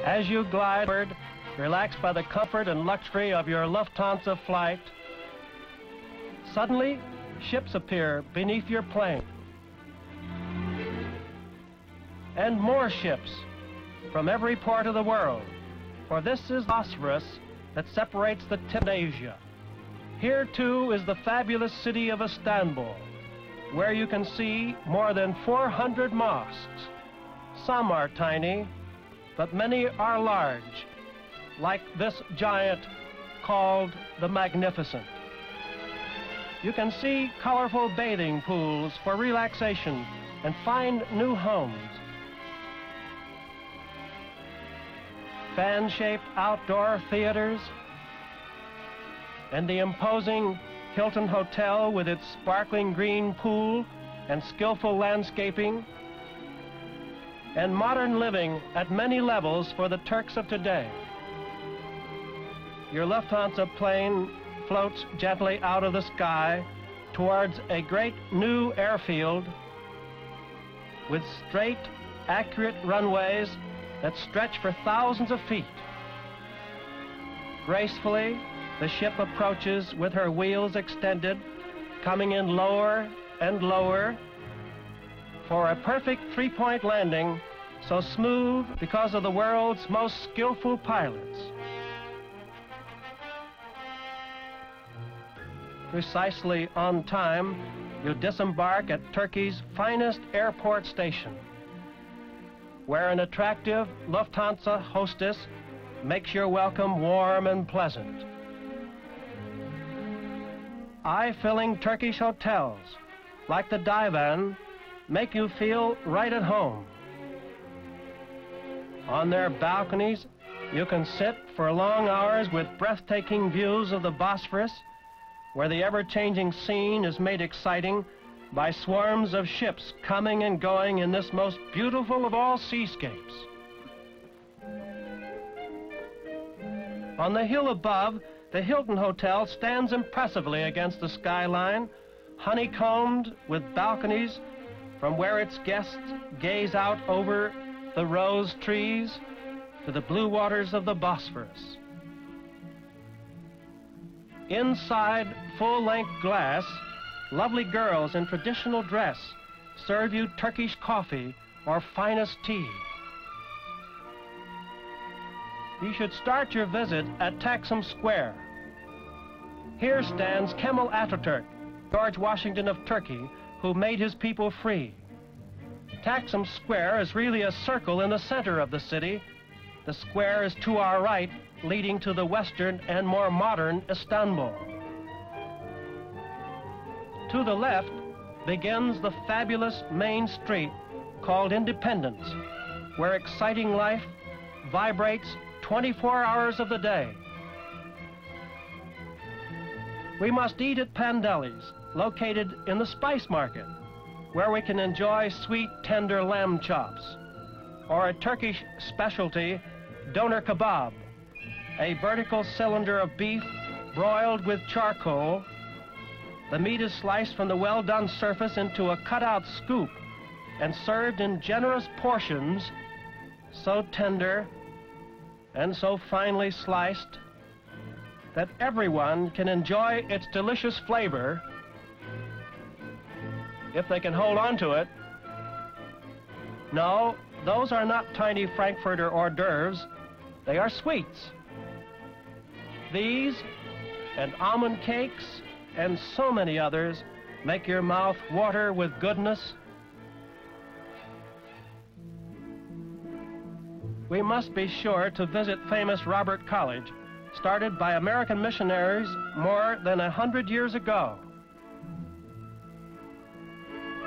As you glide forward, relaxed by the comfort and luxury of your Lufthansa flight, suddenly ships appear beneath your plane. And more ships from every part of the world, for this is the Bosphorus that separates the tip of Asia. Here too is the fabulous city of Istanbul, where you can see more than 400 mosques. Some are tiny, but many are large, like this giant called the Magnificent. You can see colorful bathing pools for relaxation and find new homes. Fan-shaped outdoor theaters, and the imposing Hilton Hotel with its sparkling green pool and skillful landscaping, and modern living at many levels for the Turks of today. Your Lufthansa plane floats gently out of the sky towards a great new airfield with straight, accurate runways that stretch for thousands of feet. Gracefully, the ship approaches with her wheels extended, coming in lower and lower for a perfect three-point landing, so smooth because of the world's most skillful pilots. Precisely on time, you disembark at Turkey's finest airport station, where an attractive Lufthansa hostess makes your welcome warm and pleasant. Eye-filling Turkish hotels, like the Divan, make you feel right at home. On their balconies, you can sit for long hours with breathtaking views of the Bosphorus, where the ever-changing scene is made exciting by swarms of ships coming and going in this most beautiful of all seascapes. On the hill above, the Hilton Hotel stands impressively against the skyline, honeycombed with balconies from where its guests gaze out over the rose trees to the blue waters of the Bosphorus. Inside full-length glass, lovely girls in traditional dress serve you Turkish coffee or finest tea. You should start your visit at Taksim Square. Here stands Kemal Atatürk, George Washington of Turkey, who made his people free. Taksim Square is really a circle in the center of the city. The square is to our right, leading to the western and more modern Istanbul. To the left begins the fabulous main street called Independence, where exciting life vibrates 24 hours of the day. We must eat at Pandeli's, located in the Spice Market, where we can enjoy sweet, tender lamb chops, or a Turkish specialty, doner kebab, a vertical cylinder of beef broiled with charcoal. The meat is sliced from the well-done surface into a cut-out scoop and served in generous portions, so tender and so finely sliced that everyone can enjoy its delicious flavor if they can hold on to it. No, those are not tiny Frankfurter hors d'oeuvres. They are sweets. These and almond cakes and so many others make your mouth water with goodness. We must be sure to visit famous Robert College, started by American missionaries more than 100 years ago,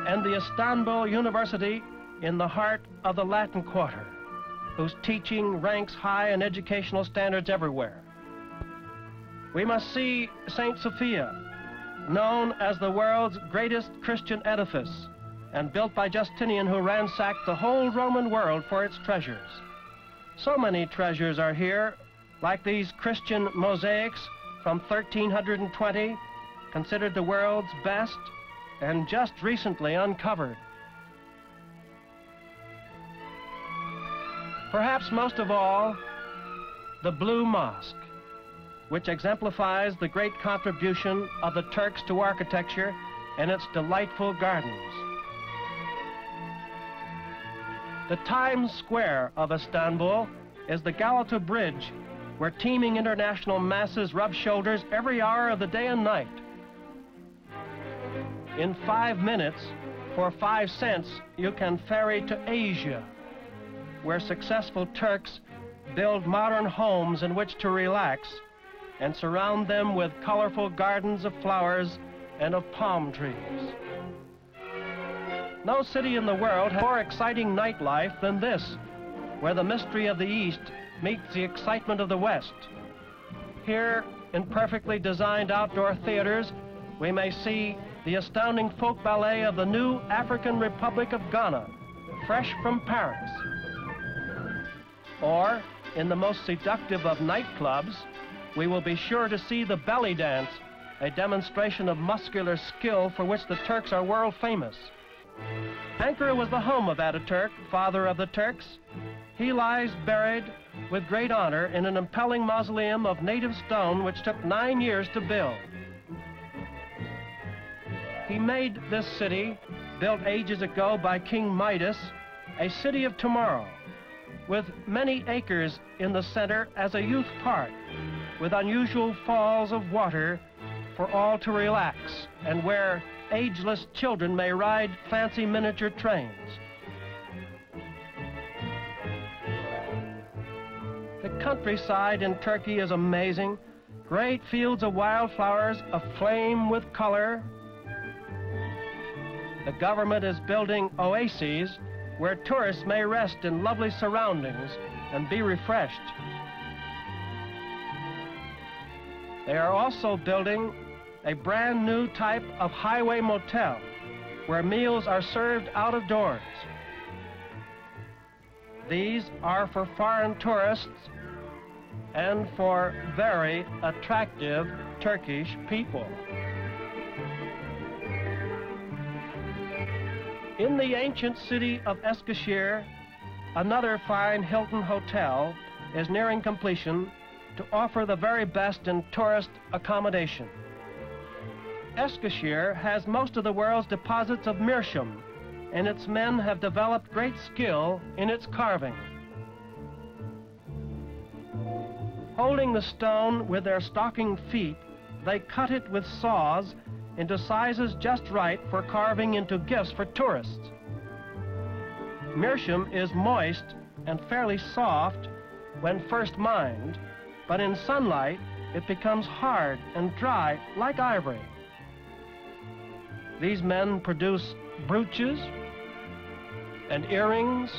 and the Istanbul University in the heart of the Latin Quarter, whose teaching ranks high in educational standards everywhere. We must see St. Sophia, known as the world's greatest Christian edifice, and built by Justinian, who ransacked the whole Roman world for its treasures. So many treasures are here, like these Christian mosaics from 1320, considered the world's best and just recently uncovered. Perhaps most of all, the Blue Mosque, which exemplifies the great contribution of the Turks to architecture and its delightful gardens. The Times Square of Istanbul is the Galata Bridge, where teeming international masses rub shoulders every hour of the day and night. In 5 minutes, for 5 cents, you can ferry to Asia, where successful Turks build modern homes in which to relax and surround them with colorful gardens of flowers and of palm trees. No city in the world has more exciting nightlife than this, where the mystery of the East meets the excitement of the West. Here, in perfectly designed outdoor theaters, we may see the astounding folk ballet of the new African Republic of Ghana, fresh from Paris. Or, in the most seductive of nightclubs, we will be sure to see the belly dance, a demonstration of muscular skill for which the Turks are world famous. Ankara was the home of Ataturk, father of the Turks. He lies buried with great honor in an impelling mausoleum of native stone which took 9 years to build. He made this city, built ages ago by King Midas, a city of tomorrow, with many acres in the center as a youth park, with unusual falls of water for all to relax, and where ageless children may ride fancy miniature trains. The countryside in Turkey is amazing. Great fields of wildflowers aflame with color. The government is building oases where tourists may rest in lovely surroundings and be refreshed. They are also building a brand new type of highway motel where meals are served out of doors. These are for foreign tourists and for very attractive Turkish people. In the ancient city of Eskişehir, another fine Hilton hotel is nearing completion to offer the very best in tourist accommodation. Eskişehir has most of the world's deposits of meerschaum, and its men have developed great skill in its carving. Holding the stone with their stocking feet, they cut it with saws into sizes just right for carving into gifts for tourists. Meerschaum is moist and fairly soft when first mined, but in sunlight it becomes hard and dry like ivory. These men produce brooches and earrings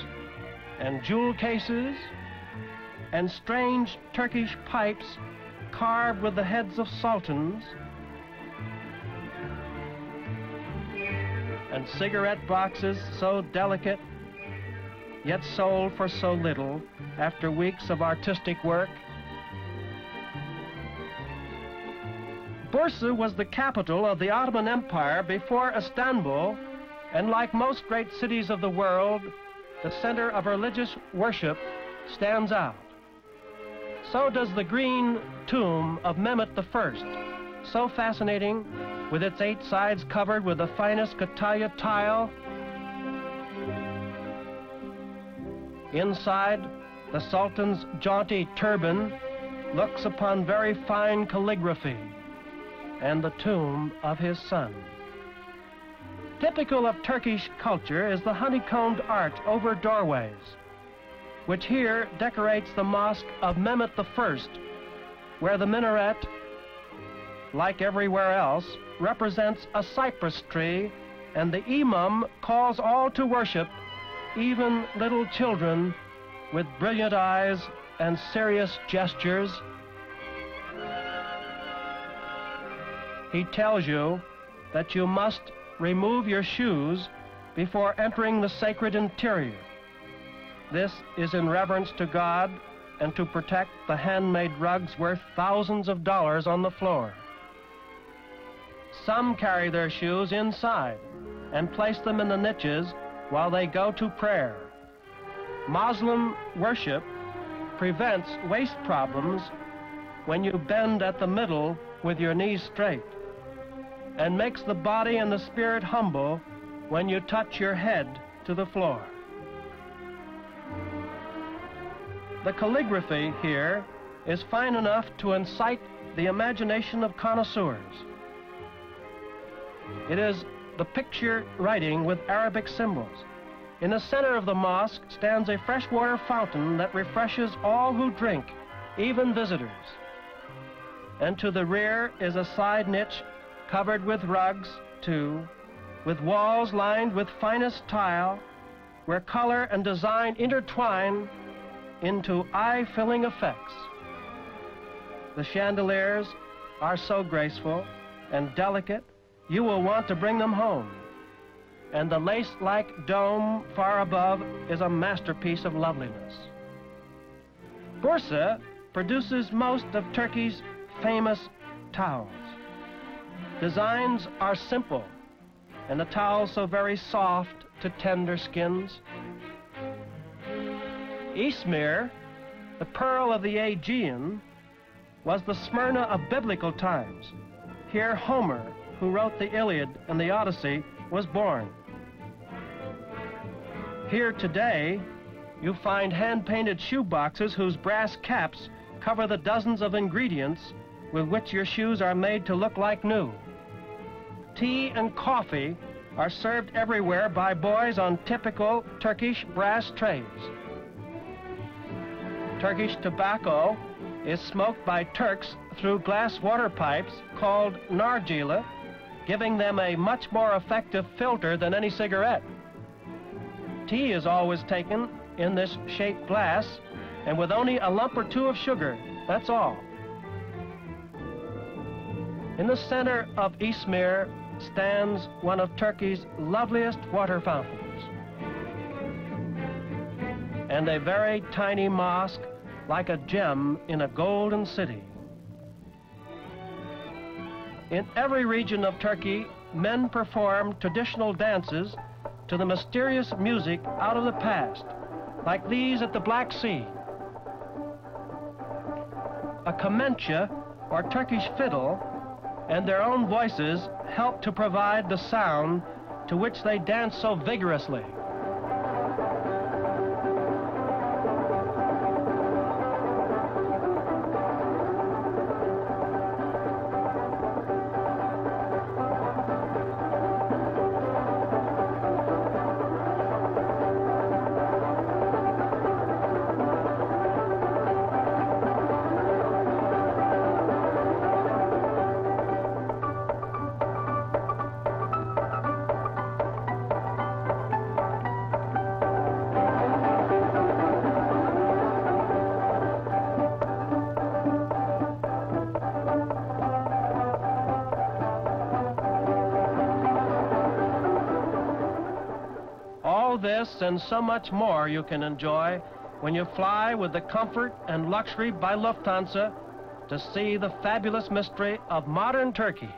and jewel cases and strange Turkish pipes carved with the heads of sultans, and cigarette boxes so delicate, yet sold for so little after weeks of artistic work. Bursa was the capital of the Ottoman Empire before Istanbul, and like most great cities of the world, the center of religious worship stands out. So does the green tomb of Mehmet I, so fascinating, with its 8 sides covered with the finest Katalya tile. Inside, the Sultan's jaunty turban looks upon very fine calligraphy and the tomb of his son. Typical of Turkish culture is the honeycombed arch over doorways, which here decorates the mosque of Mehmet I, where the minaret, like everywhere else, represents a cypress tree, and the imam calls all to worship, even little children with brilliant eyes and serious gestures. He tells you that you must remove your shoes before entering the sacred interior. This is in reverence to God and to protect the handmade rugs worth thousands of dollars on the floor. Some carry their shoes inside and place them in the niches while they go to prayer. Muslim worship prevents waist problems when you bend at the middle with your knees straight, and makes the body and the spirit humble when you touch your head to the floor. The calligraphy here is fine enough to incite the imagination of connoisseurs. It is the picture writing with Arabic symbols. In the center of the mosque stands a freshwater fountain that refreshes all who drink, even visitors. And to the rear is a side niche covered with rugs, too, with walls lined with finest tile, where color and design intertwine into eye-filling effects. The chandeliers are so graceful and delicate, you will want to bring them home. And the lace-like dome far above is a masterpiece of loveliness. Bursa produces most of Turkey's famous towels. Designs are simple, and the towels so very soft to tender skins. Izmir, the pearl of the Aegean, was the Smyrna of biblical times. Here Homer, who wrote the Iliad and the Odyssey, was born. Here today, you find hand-painted shoe boxes whose brass caps cover the dozens of ingredients with which your shoes are made to look like new. Tea and coffee are served everywhere by boys on typical Turkish brass trays. Turkish tobacco is smoked by Turks through glass water pipes called nargile, giving them a much more effective filter than any cigarette. Tea is always taken in this shaped glass and with only a lump or two of sugar, that's all. In the center of Izmir stands one of Turkey's loveliest water fountains, and a very tiny mosque like a gem in a golden city. In every region of Turkey, men perform traditional dances to the mysterious music out of the past, like these at the Black Sea. A kemençe, or Turkish fiddle, and their own voices help to provide the sound to which they dance so vigorously. All this and so much more you can enjoy when you fly with the comfort and luxury by Lufthansa to see the fabulous mystery of modern Turkey.